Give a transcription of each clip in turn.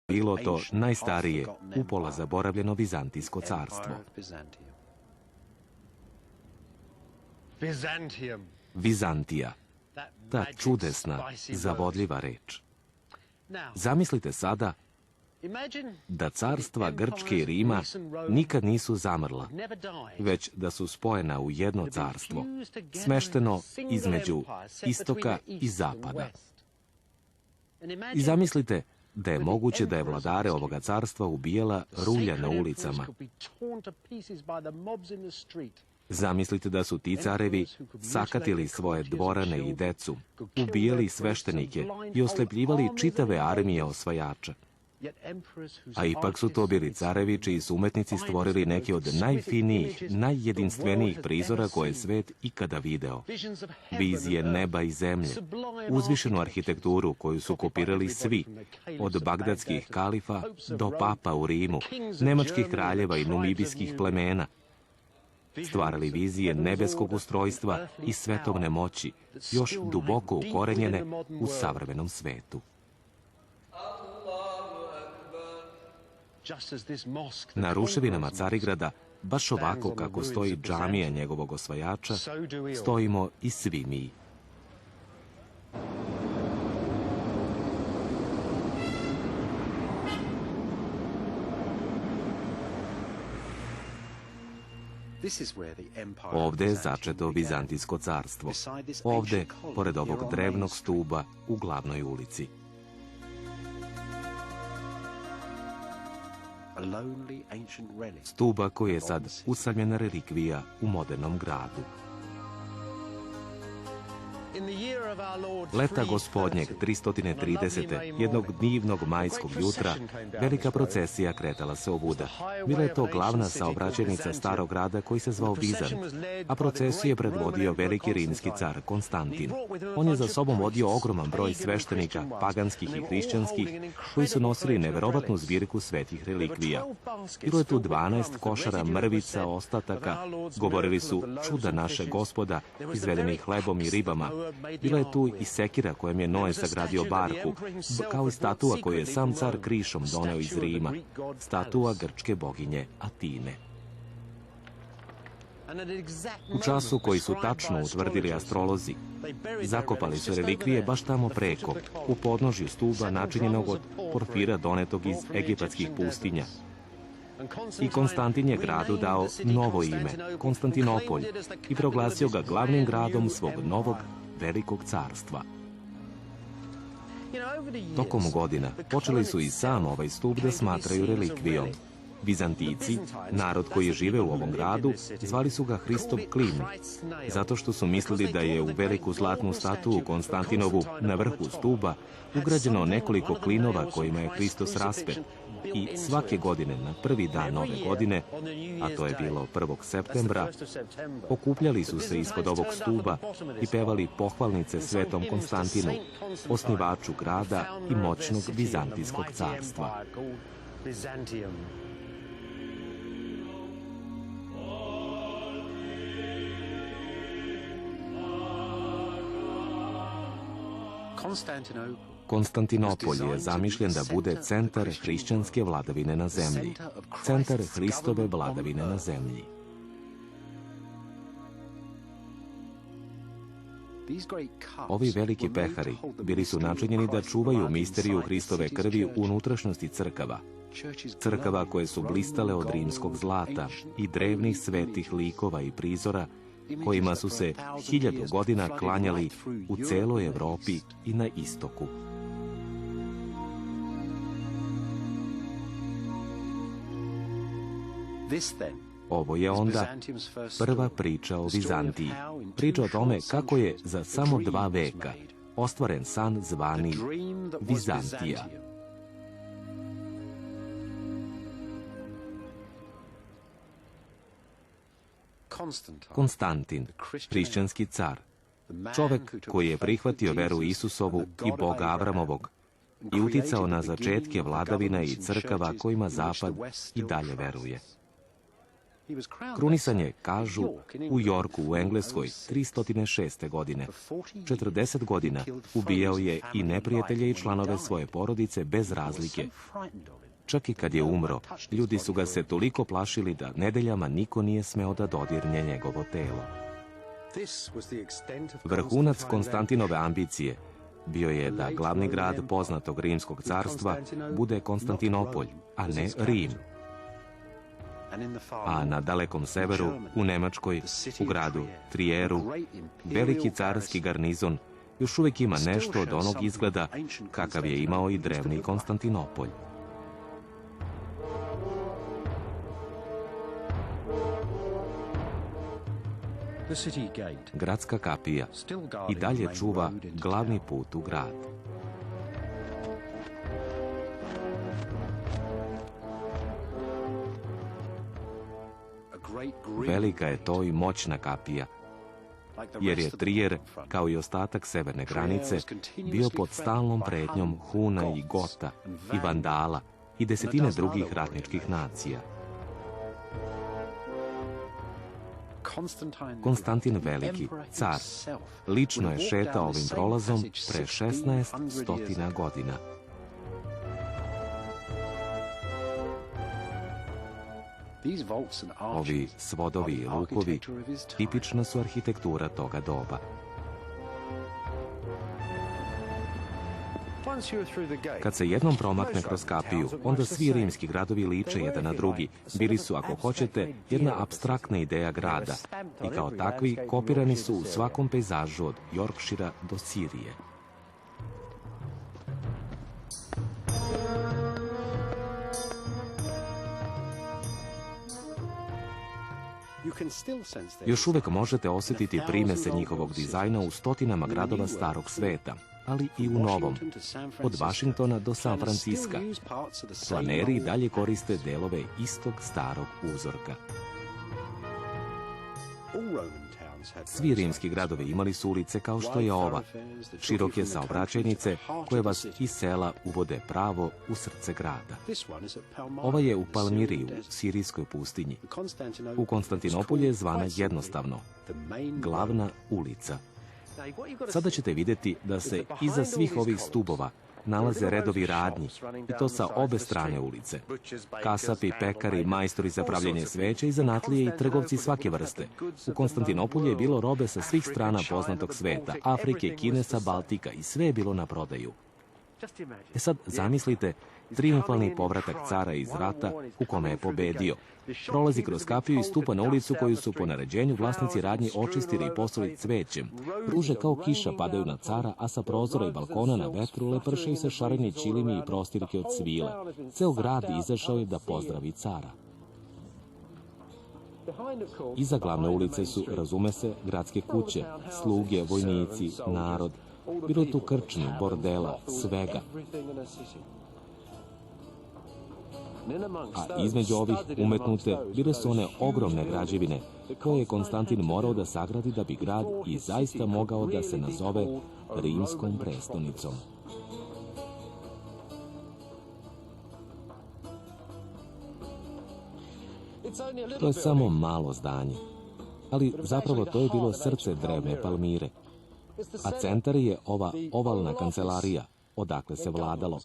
bilo to najstarije, upola zaboravljeno Vizantijsko carstvo. Vizantija, ta čudesna, zavodljiva reč. Zamislite sada da carstva Grčke i Rima nikad nisu zamrla, već da su spojena u jedno carstvo, smešteno između istoka i zapada. I zamislite da je moguće da je vladare ovoga carstva ubijala rulja na ulicama. Zamislite da su ti carevi sakatili svoje dvorane i decu, ubijali sveštenike i oslepljivali čitave armije osvajača. A ipak su to bili carevi čiji su umetnici stvorili neke od najfinijih, najjedinstvenijih prizora koje je svet ikada video. Vizije neba i zemlje, uzvišenu arhitekturu koju su kopirali svi, od bagdadskih kalifa do papa u Rimu, nemačkih kraljeva i numibijskih plemena. Stvarali vizije nebeskog ustrojstva i svetovne moći, još duboko ukorenjene u savremenom svetu. Na ruševinama Carigrada, baš ovako kako stoji džamija njegovog osvajača, stojimo i svi mi. Ovde je začeto Vizantijsko carstvo. Ovde, pored ovog drevnog stuba u glavnoj ulici. Stuba koji je sad usamljena relikvija u modernom gradu. Leta gospodnjeg 330. jednog divnog majskog jutra, velika procesija kretala se ovuda. Bila je to glavna saobraćajnica starog grada koji se zvao Vizant, a procesiju je predvodio veliki rimski car Konstantin. On je za sobom vodio ogroman broj sveštenika, paganskih i hrišćanskih, koji su nosili neverovatnu zbirku svetih relikvija. Bilo je tu 12 košara mrvica, ostataka, govorili su čuda naše Gospoda, izvedeni hlebom i ribama. Bila je tu i sekira kojom je Noe sagradio barku, kao i statua koju je sam car krišom doneo iz Rima, statua grčke boginje Atine. U času koji su tačno utvrdili astrolozi, zakopali su relikvije baš tamo preko, u podnožju stuba načinjenog od porfira donetog iz egipatskih pustinja. I Konstantin je gradu dao novo ime, Konstantinopolj, i proglasio ga glavnim gradom svog novog velikog carstva. Tokom godina počeli su i sam ovaj stup da smatraju relikvijom. Vizantijci, narod koji je živeo u ovom gradu, zvali su ga Hristov klin, zato što su mislili da je u veliku zlatnu statue Konstantinovu na vrhu stuba ugrađeno nekoliko klinova kojima je Hristos raspet. I svake godine, na prvi dan nove godine, a to je bilo 1. septembra, okupljali su se ispod ovog stuba i pevali pohvalnice svetom Konstantinu, osnivaču grada i moćnog Vizantijskog carstva. Konstantinopolj je zamišljen da bude centar hrišćanske vladavine na zemlji, centar Hristove vladavine na zemlji. Ovi veliki pehari bili su načinjeni da čuvaju misteriju Hristove krvi u unutrašnjosti crkava. Crkava koje su blistale od rimskog zlata i drevnih svetih likova i prizora kojima su se 1000 godina klanjali u celoj Evropi i na istoku. Ovo je onda prva priča o Vizantiji. Priča o tome kako je za samo 2 veka ostvaren san zvani Vizantija. Konstantin, hrišćanski car, čovek koji je prihvatio veru Isusovu i Boga Avramovog i uticao na začetke vladavina i crkava kojima Zapad i dalje veruje. Krunisan je, kažu, u Yorku u Engleskoj 306. godine. 40 godina ubijao je i neprijatelje i članove svoje porodice bez razlike. Čak i kad je umro, ljudi su ga se toliko plašili da nedeljama niko nije smeo da dodirne njegovo telo. Vrhunac Konstantinove ambicije bio je da glavni grad poznatog rimskog carstva bude Konstantinopolj, a ne Rim. A na dalekom severu, u Nemačkoj, u gradu Trieru, veliki carski garnizon još uvijek ima nešto od onog izgleda kakav je imao i drevni Konstantinopolj. Gradska kapija i dalje čuva glavni put u grad. Velika je to i moćna kapija, jer je Trier, kao i ostatak severne granice, bio pod stalnom pretnjom Huna i Gota i Vandala i desetine drugih ratničkih nacija. Konstantin Veliki, car, lično je šetao ovim prolazom pre 1600 godina. Ovi svodovi i lukovi tipična su arhitektura toga doba. Kad se jednom promakne kroz kapiju, onda svi rimski gradovi liče jedan na drugi. Bili su, ako hoćete, jedna apstraktna ideja grada i kao takvi kopirani su u svakom pejzažu od Yorkshira do Sirije. Još uvek možete osjetiti primese njihovog dizajna u stotinama gradova starog sveta, ali i u novom, od Vašingtona do San Franciska. Planeri dalje koriste delove istog starog uzorka. Svi rimski gradovi imali su ulice kao što je ova, široke saobraćajnice koje vas iz sela uvode pravo u srce grada. Ova je u Palmiri, u sirijskoj pustinji. U Konstantinopolju je zvana jednostavno, glavna ulica. Sada ćete vidjeti da se iza svih ovih stubova nalaze redovi radnji, i to sa obe strane ulice. Kasapi, pekari, majstori za pravljenje sveća i zanatlije i trgovci svake vrste. U Konstantinopolju je bilo robe sa svih strana poznatog sveta, Afrike, Kinesa, Baltika i sve je bilo na prodaju. Sad zamislite trijumfalni povratak cara iz rata u kome je pobedio. Prolazi kroz kapiju i stupa na ulicu koju su po naređenju vlasnici radnji očistili i posuli cvećem. Ruže kao kiša padaju na cara, a sa prozora i balkona na vetru lepršaju se šareni ćilimi i prostirke od svile. Ceo grad izašao je da pozdravi cara. Iza glavne ulice su, razume se, gradske kuće, sluge, vojnici, narod. Bilo je tu krčmi, bordela, svega. A između ovih umetnute bile su one ogromne građevine koje je Konstantin morao da sagradi da bi grad i zaista mogao da se nazove rimskom prestonicom. To je samo malo zdanje, ali zapravo to je bilo srce drevne Palmire, a centar je ova ovalna kancelarija, odakle se vladalo,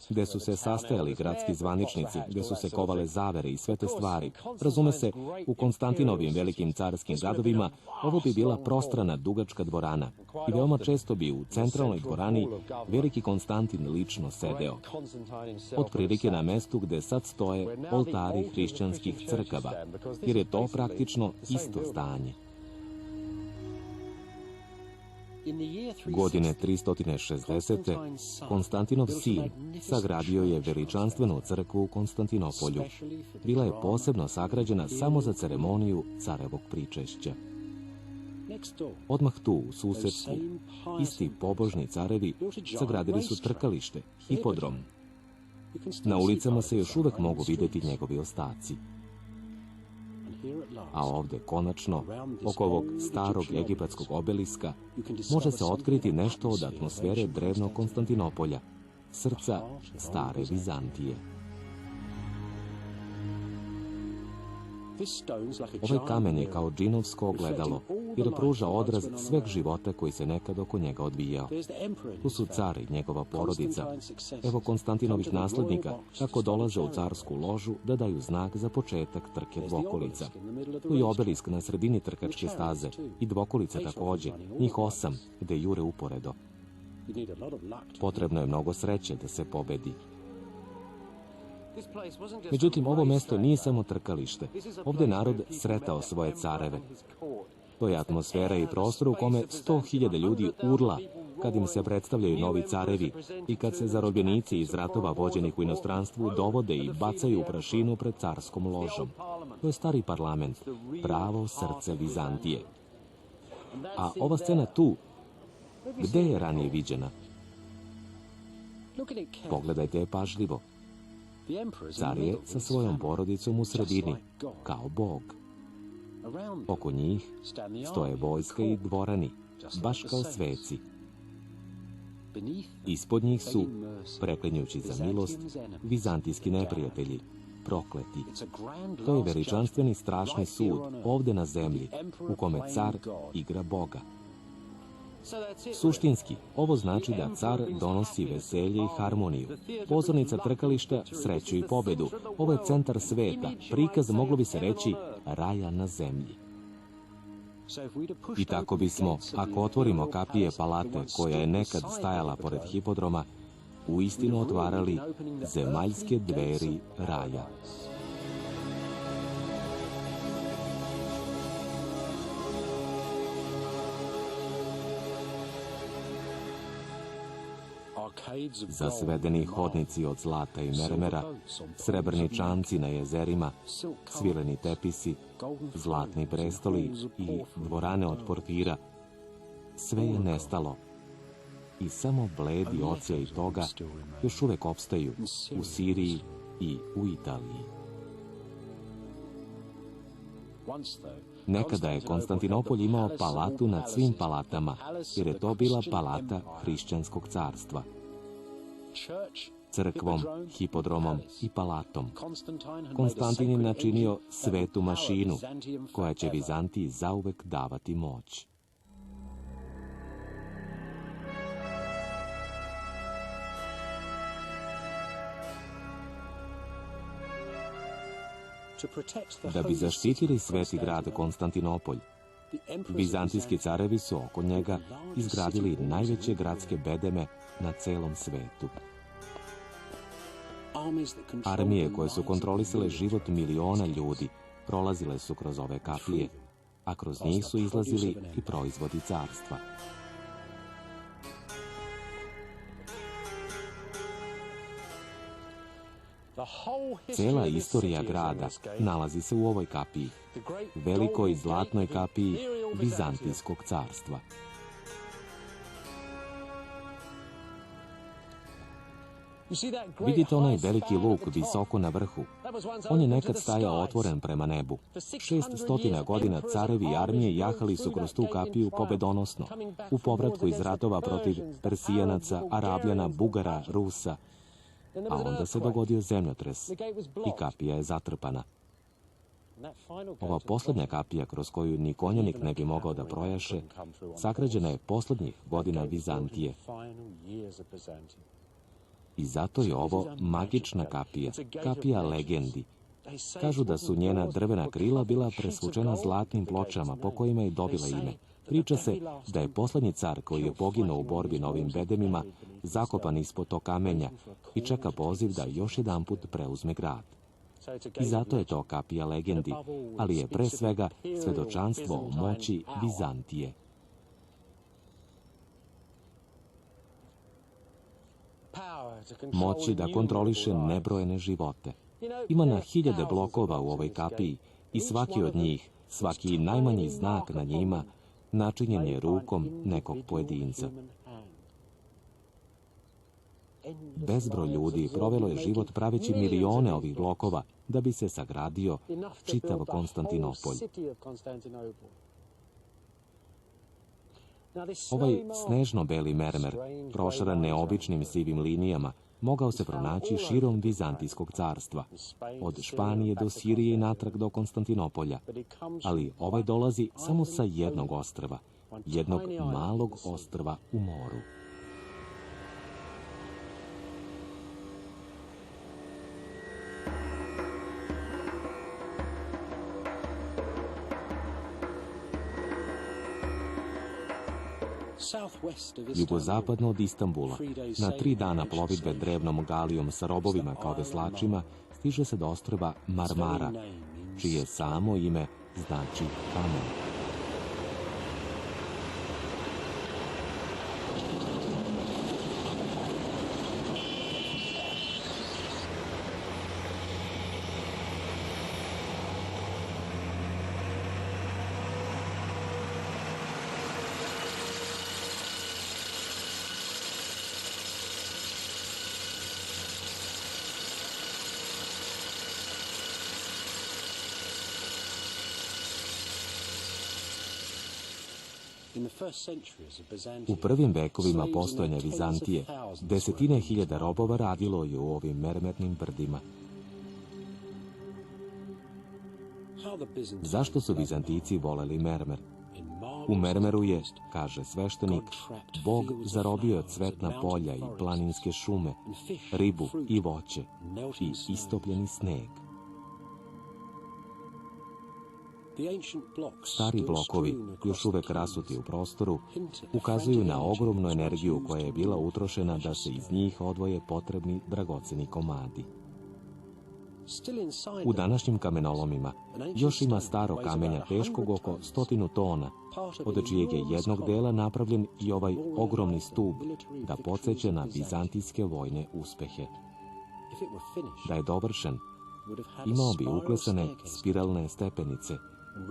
gde su se sastajali gradski zvaničnici, gde su se kovale zavere i sve te stvari. Razume se, u Konstantinovim velikim carskim gradovima ovo bi bila prostrana dugačka dvorana i veoma često bi u centralnoj dvorani veliki Konstantin lično sedeo. Otprilike na mestu gde sad stoje oltari hrišćanskih crkava, jer je to praktično isto zdanje. Godine 360. Konstantinov sin sagradio je veličanstvenu crkvu u Konstantinopolju. Bila je posebno sagrađena samo za ceremoniju carevog pričešća. Odmah tu, u susedstvu, isti pobožni carevi sagradili su trkalište, hipodrom. Na ulicama se još uvek mogu vidjeti njegovi ostaci. A ovdje, konačno, oko ovog starog egipatskog obeliska, može se otkriti nešto od atmosfere drevnog Konstantinopolja, srca stare Vizantije. Ovaj kamen je kao džinovsko ogledalo, jer pruža odraz sveg života koji se nekad oko njega odvijao. Tu su car i njegova porodica. Evo Konstantinović naslednika kako dolaze u carsku ložu da daju znak za početak trke dvokolica. Tu je obelisk na sredini trkačke staze i dvokolice takođe, njih 8, gde jure uporedo. Potrebno je mnogo sreće da se pobedi. Međutim, ovo mesto nije samo trkalište. Ovde je narod sretao svoje careve. To je atmosfera i prostor u kome 100.000 ljudi urla kad im se predstavljaju novi carevi i kad se zarobljenici iz ratova vođenih u inostranstvu dovode i bacaju u prašinu pred carskom ložom. To je stari parlament, pravo srce Vizantije. A ova scena tu, gde je ranije viđena? Pogledajte je pažljivo. Car je sa svojom porodicom u sredini, kao Bog. Oko njih stoje vojska i dvorani, baš kao sveci. Ispod njih su, preklinjući za milost, vizantijski neprijatelji, prokleti. To je veličanstveni strašni sud ovde na zemlji, u kome car igra Boga. Suštinski, ovo znači da car donosi veselje i harmoniju. Pozornica trkališta, sreću i pobedu. Ovo je centar sveta, prikaz, moglo bi se reći, raja na zemlji. I tako bismo, ako otvorimo kapije palate koja je nekad stajala pored hipodroma, uistinu otvarali zemaljske dveri raja. Zasvedeni hodnici od zlata i mermera, srebrni čamci na jezerima, svileni tepisi, zlatni prestoli i dvorane od porfira, sve je nestalo. I samo bledi odsjaj toga još uvek opstaju u Siriji i u Italiji. Nekada je Konstantinopolj imao palatu nad svim palatama, jer je to bila palata hrišćanskog carstva. Crkvom, hipodromom i palatom. Konstantin je načinio svetu mašinu, koja će Vizantiji zauvek davati moć. Da bi zaštitili sveti grad Konstantinopolj, vizantijski carevi su oko njega izgradili najveće gradske bedeme na celom svetu. Armije koje su kontrolisale život miliona ljudi prolazile su kroz ove kapije, a kroz njih su izlazili i proizvodi carstva. Cela istorija grada nalazi se u ovoj kapiji, velikoj zlatnoj kapiji Vizantijskog carstva. Vidite onaj veliki luk visoko na vrhu? On je nekad stajao otvoren prema nebu. 600 godina carevi i armije jahali su kroz tu kapiju pobedonosno, u povratku iz ratova protiv Persijanaca, Arabljana, Bugara, Rusa. A onda se dogodio zemljotres i kapija je zatrpana. Ova poslednja kapija kroz koju ni konjanik ne bi mogao da projaše, sagrađena je poslednjih godina Vizantije. I zato je ovo magična kapija, kapija legendi. Kažu da su njena drvena krila bila presvučena zlatnim pločama po kojima je dobila ime. Priča se da je poslednji car koji je poginuo u borbi na ovim bedemima zakopan ispod tog kamenja i čeka poziv da još jedanput preuzme grad. I zato je to kapija legendi, ali je pre svega svedočanstvo o moći Vizantije. Moći da kontroliše nebrojene živote. Ima na hiljade blokova u ovoj kapiji i svaki od njih, svaki najmanji znak na njima, načinjen je rukom nekog pojedinca. Bezbroj ljudi provelo je život praveći milione ovih blokova da bi se sagradio čitav Konstantinopolj. Ovaj snežno-beli mermer, prošaran neobičnim sivim linijama, mogao se pronaći širom Vizantijskog carstva, od Španije do Sirije i natrag do Konstantinopolja, ali ovaj dolazi samo sa jednog ostrva, jednog malog ostrva u moru. Jugozapadno od Istanbula, na 3 dana plovidbe drevnom galijom sa robovima kao veslačima, stiže se do ostrva Marmara, čije samo ime znači kamen. U prvim vekovima postojanja Vizantije, desetine hiljada robova radilo je u ovim mermernim brdima. Zašto su Vizantijci voleli mermer? U mermeru je, kaže sveštenik, Bog zarobio cvetna polja i planinske šume, ribu i voće i istopljeni sneg. Stari blokovi, još uvek rasuti u prostoru, ukazuju na ogromnu energiju koja je bila utrošena da se iz njih odvoje potrebni dragoceni komadi. U današnjim kamenolomima još ima staro kamenja teškog oko 100 tona, od čijeg je jednog dela napravljen i ovaj ogromni stub da podsjeća na vizantijske vojne uspehe. Da je dovršen, imao bi uklesane spiralne stepenice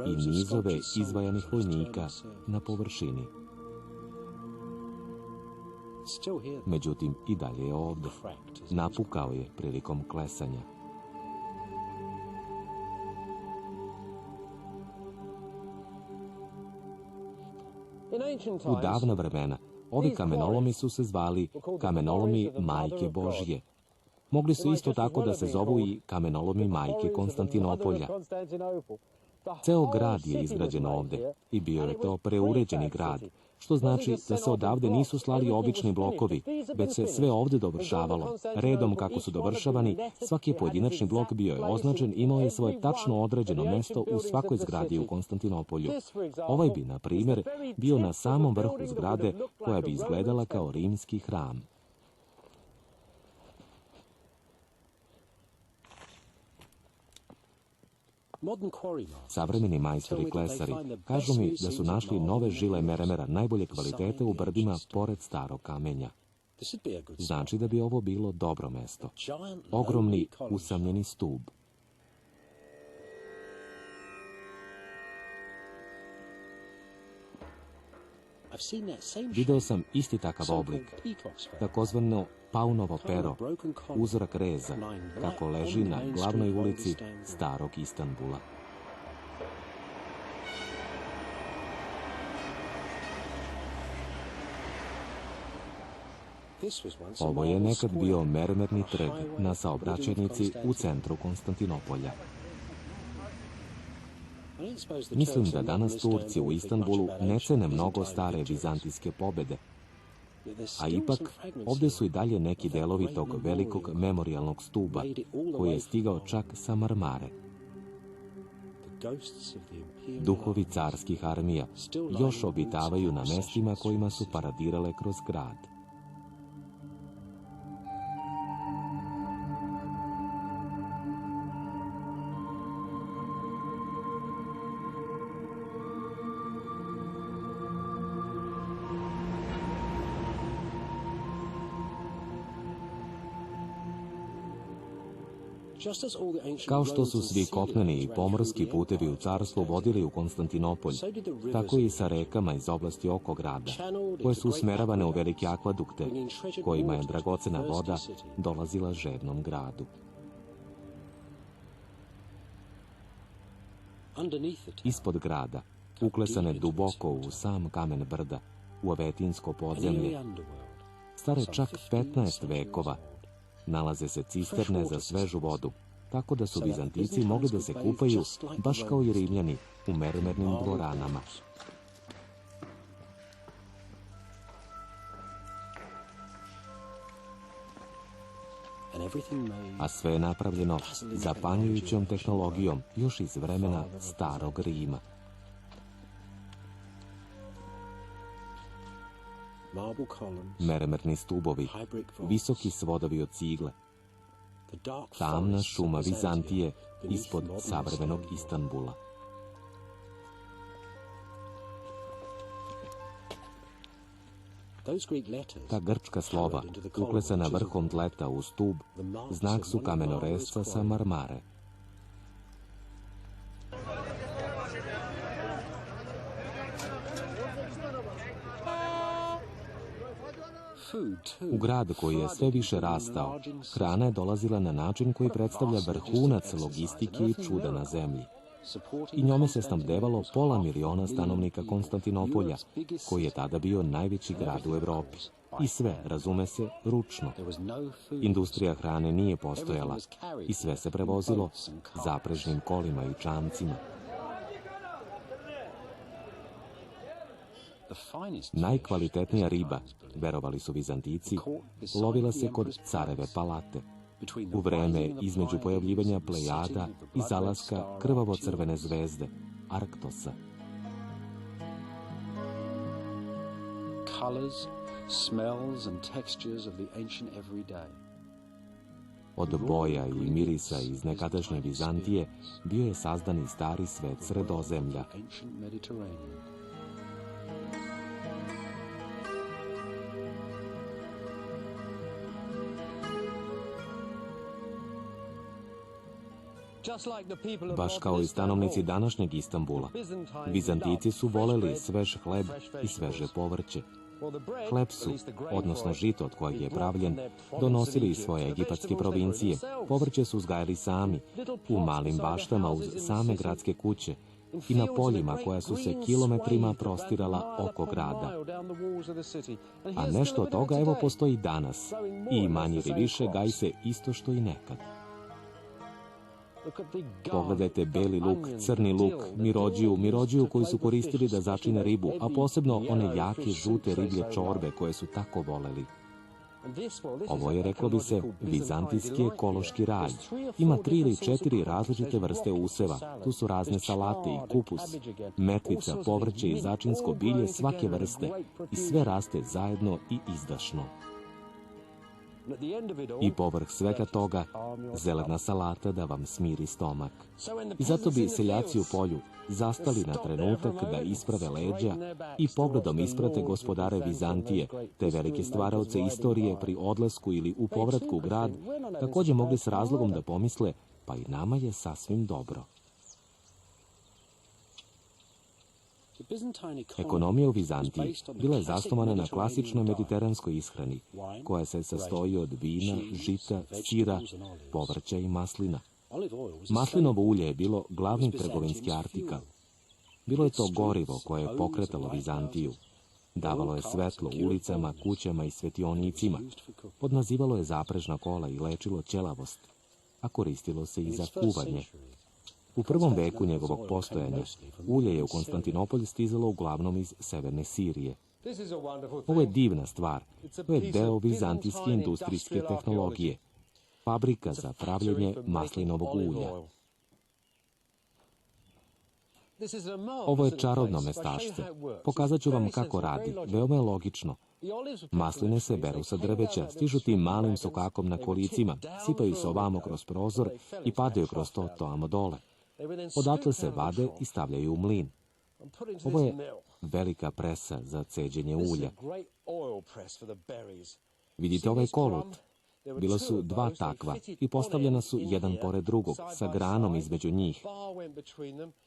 i nizove izvajanih vojnika na površini. Međutim, i dalje je ovde. Napukao je prilikom klesanja. U davna vremena ovi kamenolomi su se zvali kamenolomi Majke Božje. Mogli su isto tako da se zovu i kamenolomi Majke Konstantinopolja. Ceo grad je izgrađen ovde i bio je to preuređeni grad, što znači da se odavde nisu slali obični blokovi, već se sve ovde dovršavalo. Redom kako su dovršavani, svaki pojedinačni blok bio je označen, imao je svoje tačno određeno mesto u svakoj zgradi u Konstantinopolju. Ovaj bi, na primjer, bio na samom vrhu zgrade koja bi izgledala kao rimski hram. Savremeni majstori klesari kažu mi da su našli nove žile mermera najbolje kvalitete u brdima pored starog kamenja. Znači da bi ovo bilo dobro mesto. Ogromni usamljeni stub. Video sam isti takav oblik, takozvano paunovo pero, uzorak reza, kako leži na glavnoj ulici starog Istanbula. Ovo je nekad bio mermerni trg na saobraćajnici u centru Konstantinopolja. Mislim da danas Turci u Istanbulu ne cene mnogo stare vizantijske pobede, a ipak ovde su i dalje neki delovi tog velikog memorijalnog stuba, koji je stigao čak sa Marmare. Duhovi carskih armija još obitavaju na mestima kojima su paradirale kroz grad. Kao što su svi kopneni i pomorski putevi u carstvu vodili u Konstantinopolj, tako i sa rekama iz oblasti oko grada, koje su usmeravane u velike akvadukte, kojima je dragocena voda dolazila žednom gradu. Ispod grada, uklesane duboko u sam kamen brda, u avetinsko podzemlje, stare čak 15 vekova, Nalaze se cisterne za svežu vodu, tako da su Vizantici mogli da se kupaju, baš kao i Rimljani, u mermernim dvoranama. A sve je napravljeno zapanjujućom tehnologijom još iz vremena starog Rima. Mermerni stubovi, visoki svodovi od cigle, tamna šuma Vizantije ispod savremenog Istanbula. Ta grčka slova, uklesana vrhom tleta u stub, znak su kamenoresca sa Marmare. U grad koji je sve više rastao, hrana je dolazila na način koji predstavlja vrhunac logistike i čuda na zemlji. I njome se snabdevalo 500.000 stanovnika Konstantinopolja, koji je tada bio najveći grad u Evropi. I sve, razume se, ručno. Industrija hrane nije postojala i sve se prevozilo zaprežnim kolima i čamcima. Najkvalitetnija riba, verovali su Vizantici, lovila se kod careve palate, u vreme između pojavljivanja Plejada i zalaska krvavo-crvene zvezde, Arktosa. Od boja i mirisa iz nekadašnje Vizantije bio je sazdan i stari svet Sredozemlja. Baš kao i stanovnici današnjeg Istanbula, Vizantici su voleli svež hleb i sveže povrće. Hleb su, odnosno žito od kojeg je pravljen, donosili iz svoje egipatske provincije. Povrće su uzgajali sami, u malim baštama uz same gradske kuće i na poljima koja su se kilometrima prostirala oko grada. A nešto od toga evo postoji danas i manje ili više gaji se isto što i nekad. Pogledajte beli luk, crni luk, mirođiju koju su koristili da začine ribu, a posebno one jake žute riblje čorbe koje su tako voleli. Ovo je, reklo bi se, vizantijski ekološki raj. Ima 3 ili 4 različite vrste useva. Tu su razne salate i kupus, metvica, povrće i začinsko bilje svake vrste i sve raste zajedno i izdašno. I povrh svega toga, zelena salata da vam smiri stomak. I zato bi seljaci u polju zastali na trenutak da isprave leđa i pogledom isprate gospodare Vizantije, te velike stvaraoce istorije pri odlasku ili u povratku u grad, također mogli s razlogom da pomisle, pa i nama je sasvim dobro. Ekonomija u Vizantiji bila je zasnovana na klasičnoj mediteranskoj ishrani, koja se sastoji od vina, žita, sira, povrća i maslina. Maslinovo ulje je bilo glavni trgovinski artikal. Bilo je to gorivo koje je pokretalo Vizantiju. Davalo je svetlo ulicama, kućama i svetionicima. Podmazivalo je zaprežna kola i lečilo ćelavost, a koristilo se i za kuvanje. U prvom veku njegovog postojanja ulje je u Konstantinopolj stizalo uglavnom iz severne Sirije. Ovo je divna stvar. To je deo vizantijske industrijske tehnologije. Fabrika za pravljenje maslinovog ulja. Ovo je čarobno mestašce. Pokazat ću vam kako radi. Veoma je logično. Masline se beru sa drveća, stižu tim malim sokakom na kolicima, sipaju se ovamo kroz prozor i padaju kroz to amo dole. Odatle se vade i stavljaju u mlin. Ovo je velika presa za ceđenje ulja. Vidite ovaj kolut? Bilo su 2 takva i postavljena su jedan pored drugog, sa granom između njih.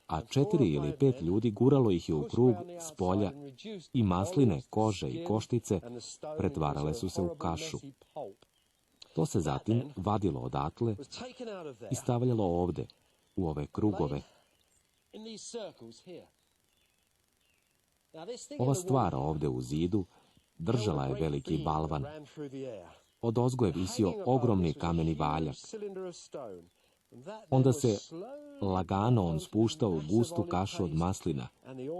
A 4 ili 5 ljudi guralo ih je u krug s polja i masline, kože i koštice pretvarale su se u kašu. To se zatim vadilo odatle i stavljalo ovde, u ove krugove. Ova stvar ovde u zidu držala je veliki balvan. odozgo je visio ogromni kameni valjak. Onda se lagano on spuštao u gustu kašu od maslina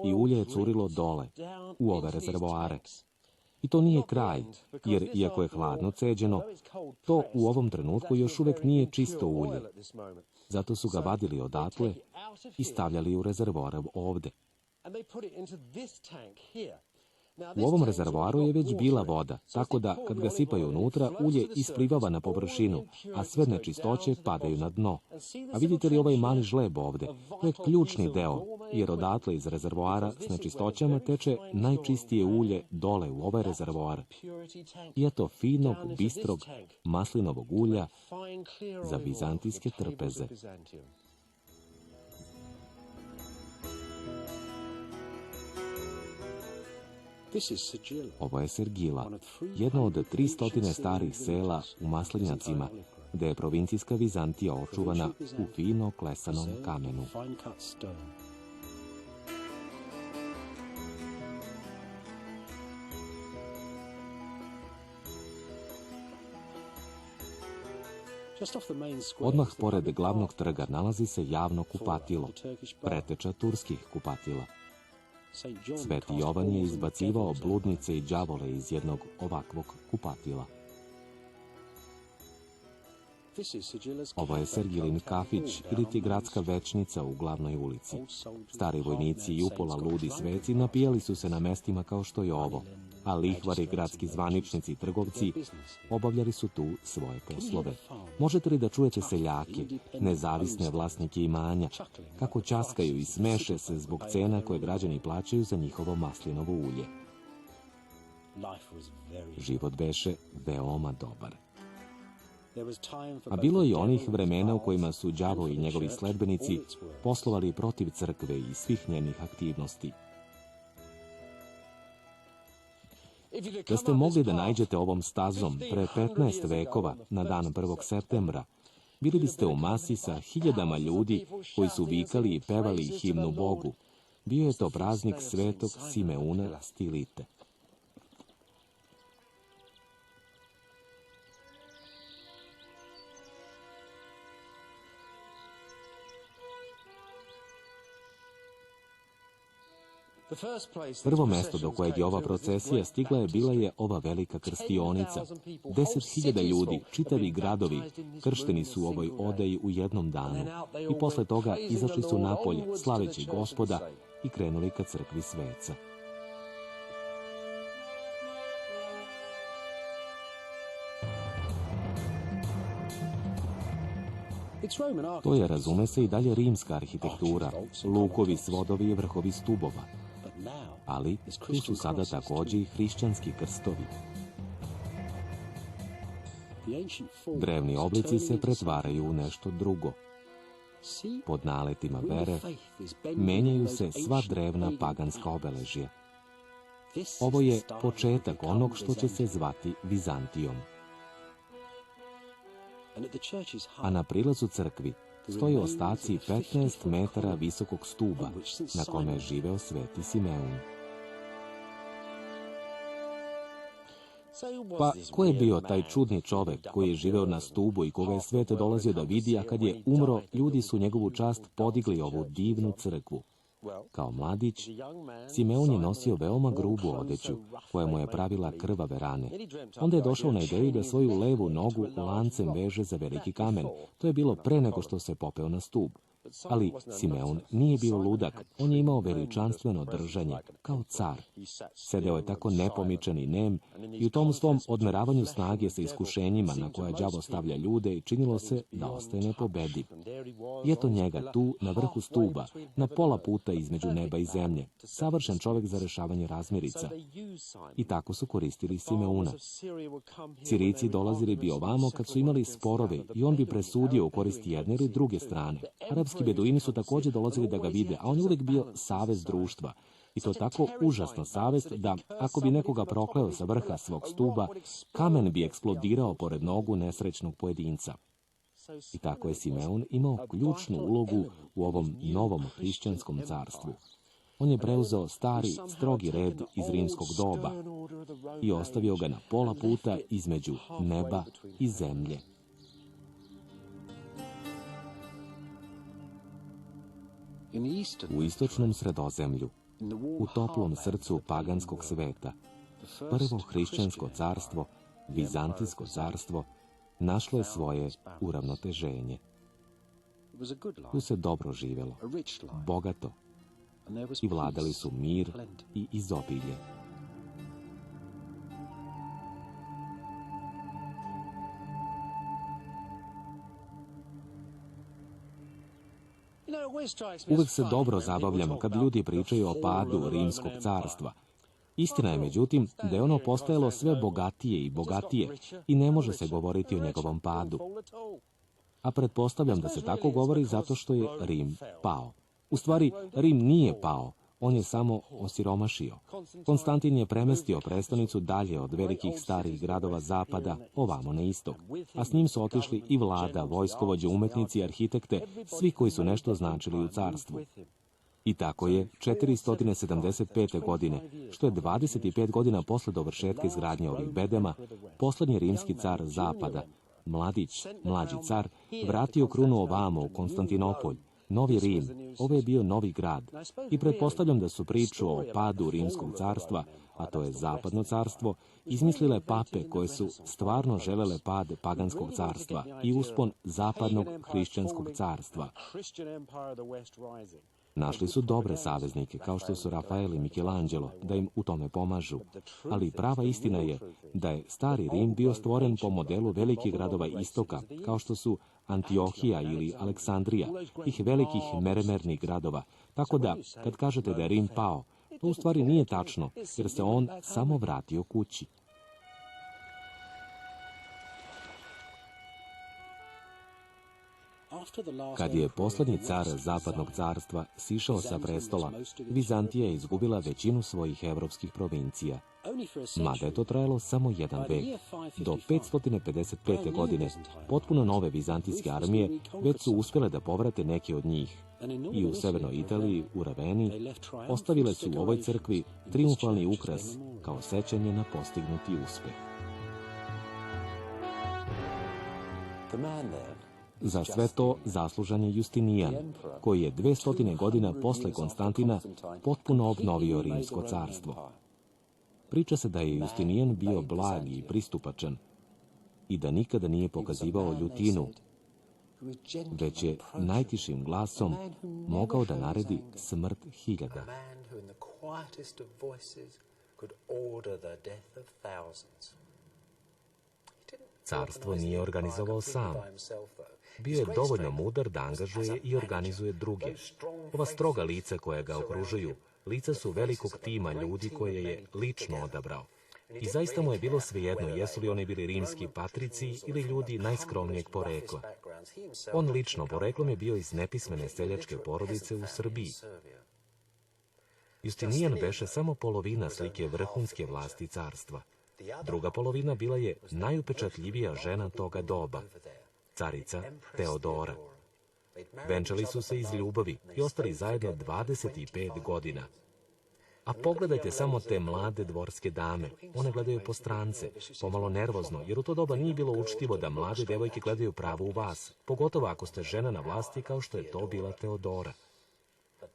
i ulje je curilo dole, u ove rezervoare. I to nije kraj, jer iako je hladno ceđeno, to u ovom trenutku još uvijek nije čisto ulje. Zato su ga vadili odatle i stavljali u rezervoar ovde. U ovom rezervoaru je već bila voda, tako da kad ga sipaju unutra, ulje isplivava na površinu, a sve nečistoće padaju na dno. A vidite li ovaj mali žleb ovde? To je ključni deo, jer odatle iz rezervoara s nečistoćama teče najčistije ulje dole u ovaj rezervoar. I eto finog, bistrog, maslinovog ulja za vizantijske trpeze. Ovo je Sergila, jedno od 300 starih sela u Maslinjacima, gde je provincijska Vizantija očuvana u fino klesanom kamenu. Odmah pored glavnog trga nalazi se javno kupatilo, preteča turskih kupatila. Sveti Jovan je izbacivao bludnice i đavole iz jednog ovakvog kupatila. Ovo je Sergilin kafić ili ti gradska večnica u glavnoj ulici. Stari vojnici i upola ludi sveci napijali su se na mestima kao što je ovo, a lihvari, gradski zvaničnici i trgovci obavljali su tu svoje poslove. Možete li da čujete seljake, nezavisne vlasnike imanja, kako ćaskaju i smeše se zbog cena koje građani plaćaju za njihovo maslinovo ulje? Život beše veoma dobar. A bilo je onih vremena u kojima su đavo i njegovi sledbenici poslovali protiv crkve i svih njenih aktivnosti. Da ste mogli da naiđete ovom stazom pre 15 vekova na dan 1. septembra, bili biste u masi sa hiljadama ljudi koji su vikali i pevali himnu Bogu. Bio je to praznik svetog Simeuna Stilite. Prvo mesto do kojeg je ova procesija stigla bila je ova velika krstionica. 10.000 ljudi, čitavi gradovi, kršteni su u ovoj odaji u jednom danu i posle toga izašli su napolje, slaveći Gospoda i krenuli ka crkvi sveca. To je, razume se, i dalje rimska arhitektura, lukovi, svodovi i vrhovi stubova. Ali tu su sada takođe i hrišćanski krstovi. Drevni oblici se pretvaraju u nešto drugo. Pod naletima vere menjaju se sva drevna paganska obeležja. Ovo je početak onog što će se zvati Vizantijom. A na prilazu crkvi stoje ostaci 15 metara visokog stuba na kome je živeo sveti Simeun. Pa, ko je bio taj čudni čovek koji je živeo na stubu i koga je svet dolazio da vidi, a kad je umro, ljudi su njegovu čast podigli ovu divnu crkvu? Kao mladić, Simeon je nosio veoma grubu odeću, koja mu je pravila krvave rane. Onda je došao na ideju da svoju levu nogu lancem veže za veliki kamen. To je bilo pre nego što se popeo na stub. Ali Simeon nije bio ludak, on je imao veličanstveno držanje, kao car. Sedeo je tako nepomičan i nem i u tom svom odmeravanju snage sa iskušenjima na koja đavo stavlja ljude i činilo se da ostaje nepobediv. I eto njega tu, na vrhu stuba, na pola puta između neba i zemlje, savršen čovek za rešavanje razmirica. I tako su koristili Simeuna. Sirijci dolazili bi ovamo kad su imali sporove i on bi presudio u korist jedne ili druge strane. Arapski beduini su takođe dolazili da ga vide, a on je uvek bio savez društva. I to tako užasna savest da, ako bi nekoga prokleo sa vrha svog stuba, kamen bi eksplodirao pored nogu nesrećnog pojedinca. I tako je Simeon imao ključnu ulogu u ovom novom hrišćanskom carstvu. On je preuzeo stari, strogi red iz rimskog doba i ostavio ga na pola puta između neba i zemlje. U istočnom Sredozemlju, u toplom srcu paganskog sveta, prvo hrišćansko carstvo, Vizantijsko carstvo, našlo je svoje uravnoteženje. Tu se dobro živelo, bogato, i vladali su mir i izobilje. Uvek se dobro zabavljamo kad ljudi pričaju o padu Rimskog carstva. Istina je, međutim, da je ono postajalo sve bogatije i bogatije i ne može se govoriti o njegovom padu. A pretpostavljam da se tako govori zato što je Rim pao. U stvari, Rim nije pao, on je samo osiromašio. Konstantin je premestio prestonicu dalje od velikih starih gradova zapada, ovamo na istok, a s njim su otišli i vlada, vojskovođe, umetnici, arhitekte, svi koji su nešto značili u carstvu. I tako je 475. godine, što je 25 godina posle dovršetka izgradnje ovih bedema, poslednji rimski car zapada, Mladić, mlađi car, vratio krunu ovamo u Konstantinopolj, Novi Rim. Ovo je bio novi grad. I pretpostavljam da su priču o padu Rimskog carstva, a to je Zapadno carstvo, izmislile pape koje su stvarno želele pad paganskog carstva i uspon Zapadnog hrišćanskog carstva. Našli su dobre saveznike, kao što su Rafael i Michelangelo, da im u tome pomažu. Ali prava istina je da je stari Rim bio stvoren po modelu velikih gradova istoka, kao što su Antiohija ili Aleksandrija, tih velikih meremernih gradova. Tako da, kad kažete da je Rim pao, to u stvari nije tačno, jer se on samo vratio kući. Kad je poslednji car Zapadnog carstva sišao sa prestola, Vizantija je izgubila većinu svojih evropskih provincija. Mada je to trajalo samo jedan vek. Do 555. godine potpuno nove vizantijske armije već su uspjele da povrate neke od njih. I u severnoj Italiji, u Raveni, ostavile su u ovoj crkvi triumfalni ukras kao sećanje na postignuti uspeh. Za sve to zaslužan je Justinijan, koji je 200 godina posle Konstantina potpuno obnovio Rimsko carstvo. Priča se da je Justinijan bio blag i pristupačan i da nikada nije pokazivao ljutinu, već je najtišim glasom mogao da naredi smrt hiljada. Carstvo nije organizovao sam. Bio je dovoljno mudar da angažuje i organizuje druge. Ova stroga lica koja ga okružuju, lica su velikog tima ljudi koje je lično odabrao. I zaista mu je bilo svejedno jesu li oni bili rimski patrici ili ljudi najskromnijeg porekla. On lično poreklom je bio iz nepismene seljačke porodice u Srbiji. Justinijan beše samo polovina slike vrhunske vlasti carstva. Druga polovina bila je najupečatljivija žena toga doba, carica Teodora. Venčali su se iz ljubavi i ostali zajedno 25 godina. A pogledajte samo te mlade dvorske dame. One gledaju po strance, pomalo nervozno, jer u to doba nije bilo učtivo da mlade devojke gledaju pravo u vas, pogotovo ako ste žena na vlasti kao što je to bila Teodora.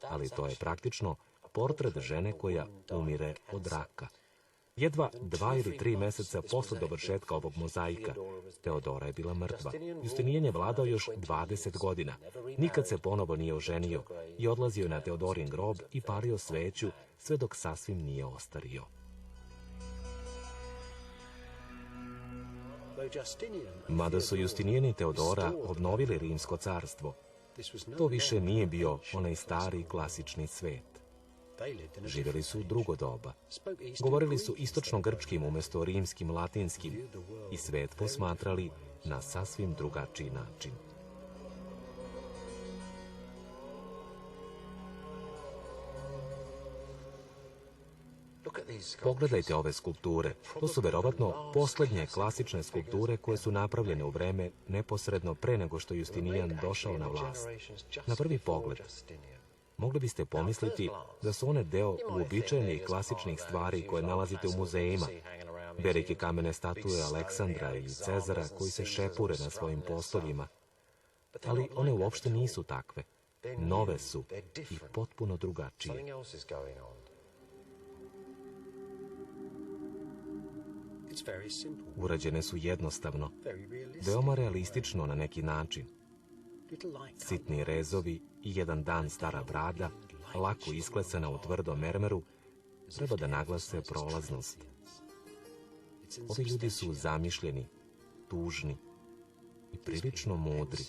Ali to je praktično portret žene koja umire od raka. Jedva 2 ili 3 meseca posle dovršetka ovog mozaika, Teodora je bila mrtva. Justinijan je vladao još 20 godina. Nikad se ponovo nije oženio i odlazio na Teodorin grob i palio sveću sve dok sasvim nije ostario. Mada su Justinijan i Teodora obnovili Rimsko carstvo, to više nije bio onaj stari klasični svet. Živjeli su u drugo doba. Govorili su istočno-grčkim umjesto rimskim, latinskim i svet posmatrali na sasvim drugačiji način. Pogledajte ove skulpture. To su verovatno poslednje klasične skulpture koje su napravljene u vreme neposredno pre nego što Justinijan došao na vlast. Na prvi pogled, Mogli biste pomisliti da su one deo uobičajenih klasičnih stvari koje nalazite u muzejima. Velike kamene statue Aleksandra i Cezara koji se šepure na svojim postoljima. Ali one uopšte nisu takve. Nove su i potpuno drugačije. Urađene su jednostavno, veoma realistično na neki način. Sitni rezovi i jedan dan stara brada, lako isklesana u tvrdom mermeru, treba da naglase prolaznost. Ovi ljudi su zamišljeni, tužni i prilično mudri.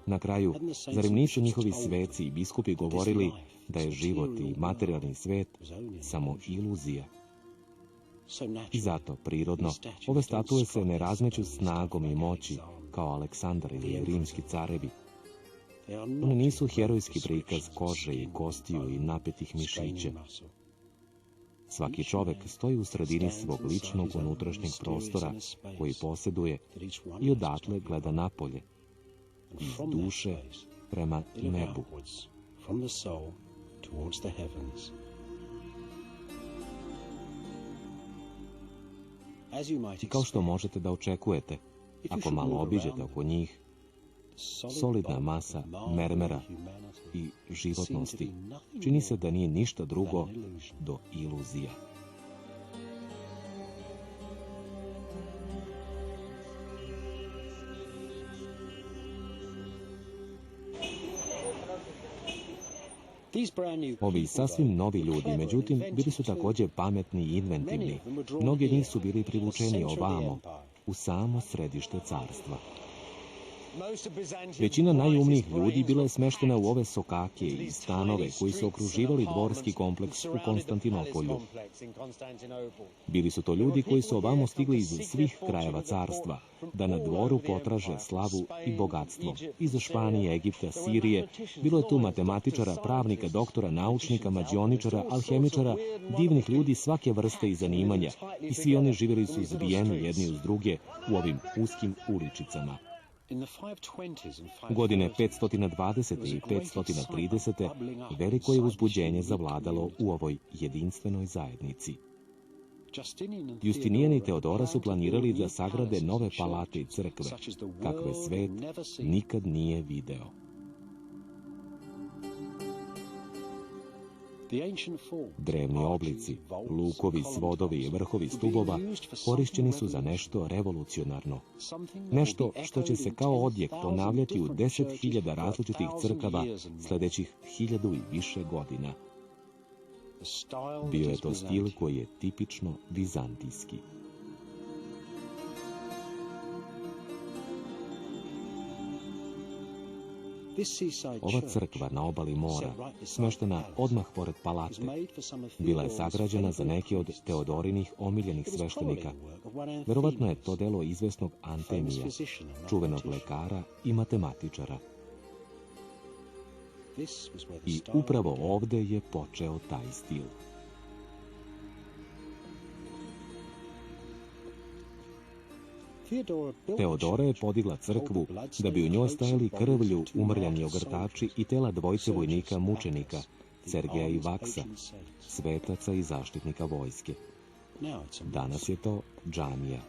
Na kraju, zar im nisu njihovi sveci i biskupi govorili da je život i materijalni svet samo iluzija? I zato, prirodno, ove statue se ne razmeću snagom i moći kao Aleksandar ili rimski carevi. One nisu herojski prikaz kože i kostiju i napetih mišića. Svaki čovek stoji u sredini svog ličnog unutrašnjeg prostora koji posjeduje i odatle gleda napolje, iz duše prema nebu. I kao što možete da očekujete, ako malo obiđete oko njih, solidna masa mermera i životnosti čini se da nije ništa drugo do iluzija. Ovi sasvim novi ljudi, međutim, bili su također pametni i inventivni. Mnogi njih su bili privučeni ovamo, u samo središte carstva. Većina najumnijih ljudi bila je smeštena u ove sokake i stanove koji su okruživali dvorski kompleks u Konstantinopolju. Bili su to ljudi koji su ovamo stigli iz svih krajeva carstva, da na dvoru potraže slavu i bogatstvo. Iz Španije, Egipta, Sirije, bilo je tu matematičara, pravnika, doktora, naučnika, mađioničara, alhemičara, divnih ljudi svake vrste i zanimanja, i svi oni živjeli su zbijeni jedni uz druge u ovim uskim uličicama. Godine 520. i 530. veliko je uzbuđenje zavladalo u ovoj jedinstvenoj zajednici. Justinijan i Teodora su planirali da sagrade nove palate i crkve, kakve svet nikad nije video. Drevni oblici, lukovi, svodovi i vrhovi stubova korišćeni su za nešto revolucionarno. Nešto što će se kao odjek ponavljati u 10.000 različitih crkava sljedećih 1000 i više godina. Bio je to stil koji je tipično vizantijski. Ova crkva na obali mora, smeštena odmah pored palate, bila je sagrađena za neke od Teodorinih omiljenih sveštenika. Verovatno je to delo izvesnog Antemija, čuvenog lekara i matematičara. I upravo ovde je počeo taj stil. Teodora je podigla crkvu da bi u njoj stajali krvlju umrljani ogrtači i tela dvojce vojnika mučenika, Sergeja i Vaksa, svetaca i zaštitnika vojske. Danas je to džamija.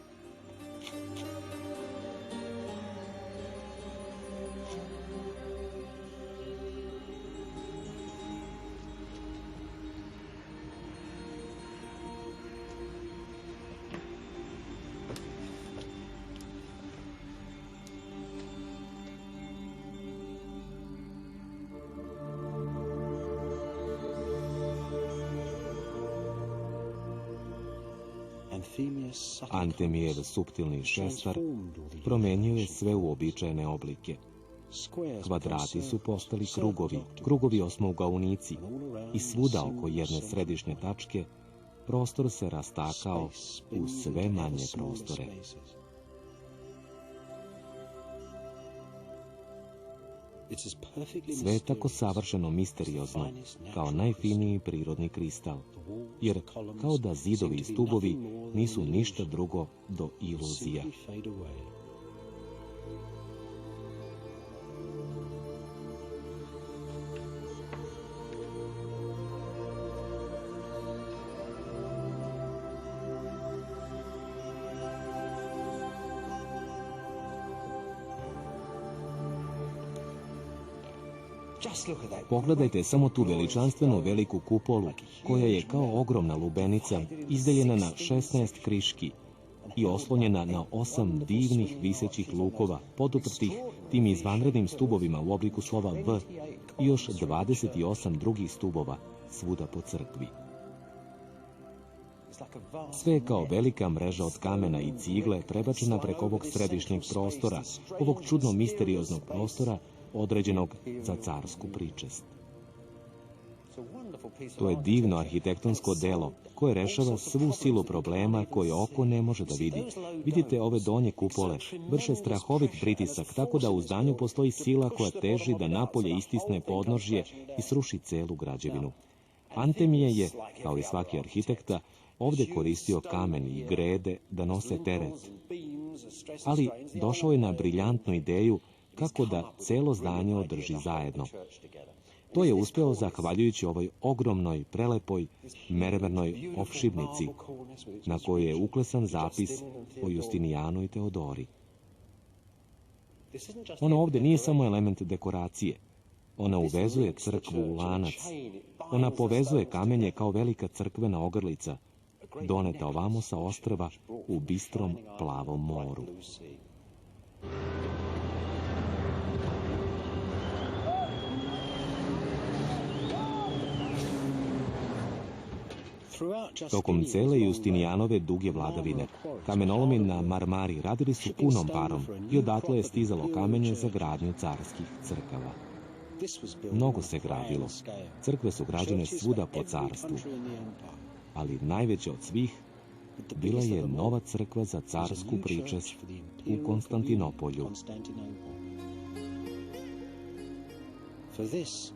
Antemijev suptilni šestar promenio je sve uobičajene oblike. Kvadrati su postali krugovi, krugovi osmougaonici i svuda oko jedne središnje tačke prostor se rastakao u sve manje prostore. Sve je tako savršeno misteriozno, kao najfiniji prirodni kristal, jer kao da zidovi i stubovi nisu ništa drugo do iluzija. Pogledajte samo tu veličanstvenu veliku kupolu, koja je kao ogromna lubenica izdeljena na 16 kriški i oslonjena na 8 divnih visećih lukova, poduprtih tim izvanrednim stubovima u obliku slova V i još 28 drugih stubova svuda po crkvi. Sve je kao velika mreža od kamena i cigle prebačena preko ovog središnjeg prostora, ovog čudno misterioznog prostora određenog za carsku pričest. To je divno arhitektonsko delo koje rešava svu silu problema koje oko ne može da vidi. Vidite ove donje kupole, vrše strahovit pritisak, tako da u zdanju postoji sila koja teži da napolje istisne podnožje i sruši celu građevinu. Antemije je, kao i svaki arhitekta, ovde koristio kamen i grede da nose teret. Ali došao je na briljantnu ideju kako da celo zdanje održi zajedno. To je uspeo zahvaljujući ovoj ogromnoj, prelepoj, mermernoj opšivnici, na kojoj je uklesan zapis o Justinijanu i Teodori. Ona ovde nije samo element dekoracije. Ona uvezuje crkvu u lanac. Ona povezuje kamenje kao velika crkvena ogrlica, doneta ovamo sa ostrva u bistrom plavom moru. Tokom cele Justinijanove duge vladavine, kamenolomi na Marmari radili su punom parom i odatle je stizalo kamenje za gradnju carskih crkava. Mnogo se gradilo. Crkve su građene svuda po carstvu. Ali najveća od svih bila je nova crkva za carsku pričest u Konstantinopolju.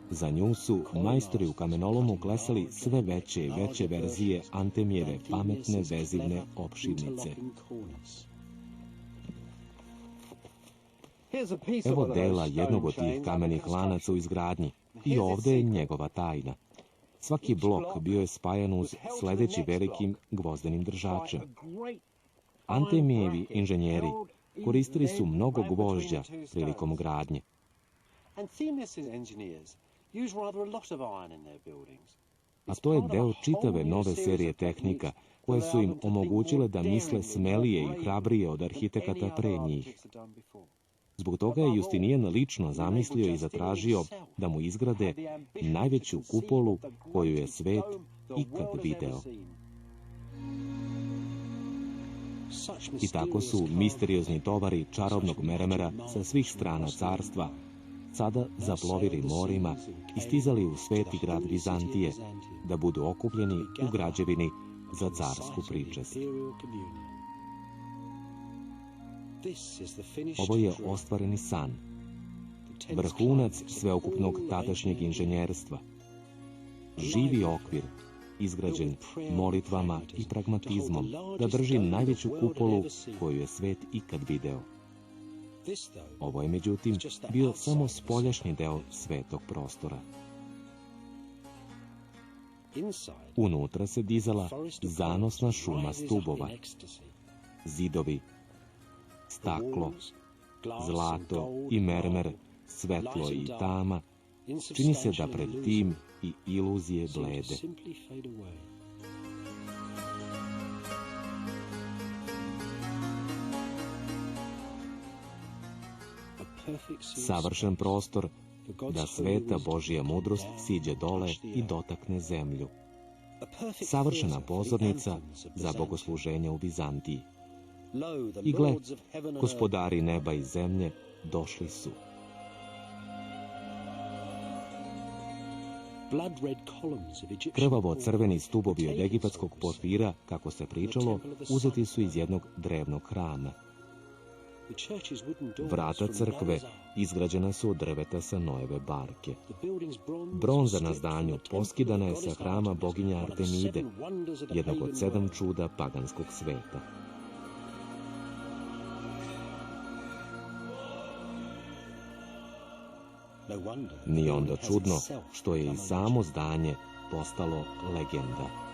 Za nju su majstori u kamenolomu klesali sve veće i veće verzije Antemijeve pametne vezivne opšivnice. Evo dela jednog od tih kamenih lanaca u izgradnji i ovde je njegova tajna. Svaki blok bio je spajan uz sledeći velikim gvozdenim držačem. Antemijevi inženjeri koristili su mnogo gvožđa prilikom gradnje. A to je deo čitave nove serije tehnika koje su im omogućile da misle smelije i hrabrije od arhitekata pre njih. Zbog toga je Justinijan lično zamislio i zatražio da mu izgrade najveću kupolu koju je svet ikad video. I tako su misteriozni tovari čarobnog mermera sa svih strana carstva sada zaplovili morima i stizali u sveti grad Vizantije da budu okupljeni u građevini za carsku pričest. Ovo je ostvareni san, vrhunac sveokupnog tadašnjeg inženjerstva, živi okvir, izgrađen molitvama i pragmatizmom, da drži najveću kupolu koju je svet ikad video. Ovo je, međutim, bio samo spoljašnji deo svetog prostora. Unutra se dizala zanosna šuma stubova, zidovi, staklo, zlato i mermer, svetlo i tama, čini se da pred tim i iluzije blede. Savršen prostor da sveta Božja mudrost siđe dole i dotakne zemlju. Savršena pozornica za bogosluženje u Vizantiji. I gle, gospodari neba i zemlje došli su. Krvavo crveni stubovi od egipatskog porfira, kako se pričalo, uzeti su iz jednog drevnog hrama. Vrata crkve izgrađena su od drveta sa Noeve barke. Bronza na zdanju poskidana je sa hrama boginja Artemide, jednog od 7 čuda paganskog sveta. Nije onda čudno što je i samo zdanje postalo legenda.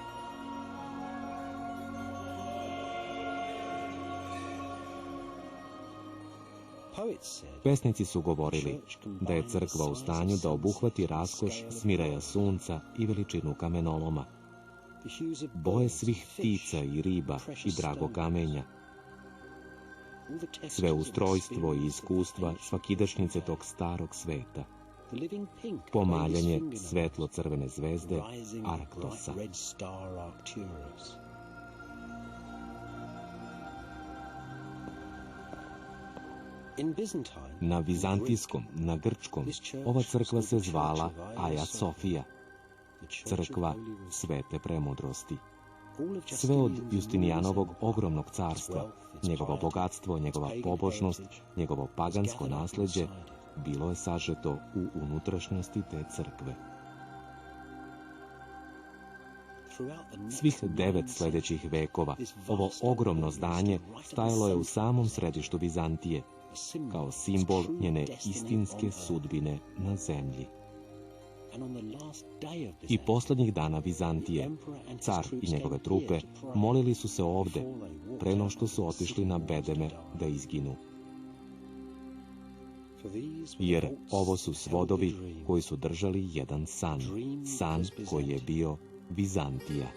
Pesnici su govorili da je crkva u stanju da obuhvati raskoš smiraja sunca i veličinu kamenoloma, boje svih ptica i riba i drago kamenja, sve ustrojstvo i iskustva svakidašnjice tog starog sveta, pomaljanje svetlo-crvene zvezde Arktosa. Na vizantijskom, na grčkom, ova crkva se zvala Aja Sofija, crkva svete premudrosti. Sve od Justinijanovog ogromnog carstva, njegovo bogatstvo, njegova pobožnost, njegovo pagansko nasleđe, bilo je sažeto u unutrašnjosti te crkve. Svih 9 sljedećih vekova ovo ogromno zdanje stajalo je u samom središtu Vizantije, kao simbol njene istinske sudbine na zemlji. I posljednjih dana Vizantije, car i njegove trupe molili su se ovde, pre no što su otišli na bedeme da izginu. Jer ovo su svodovi koji su držali jedan san, san koji je bio Vizantija.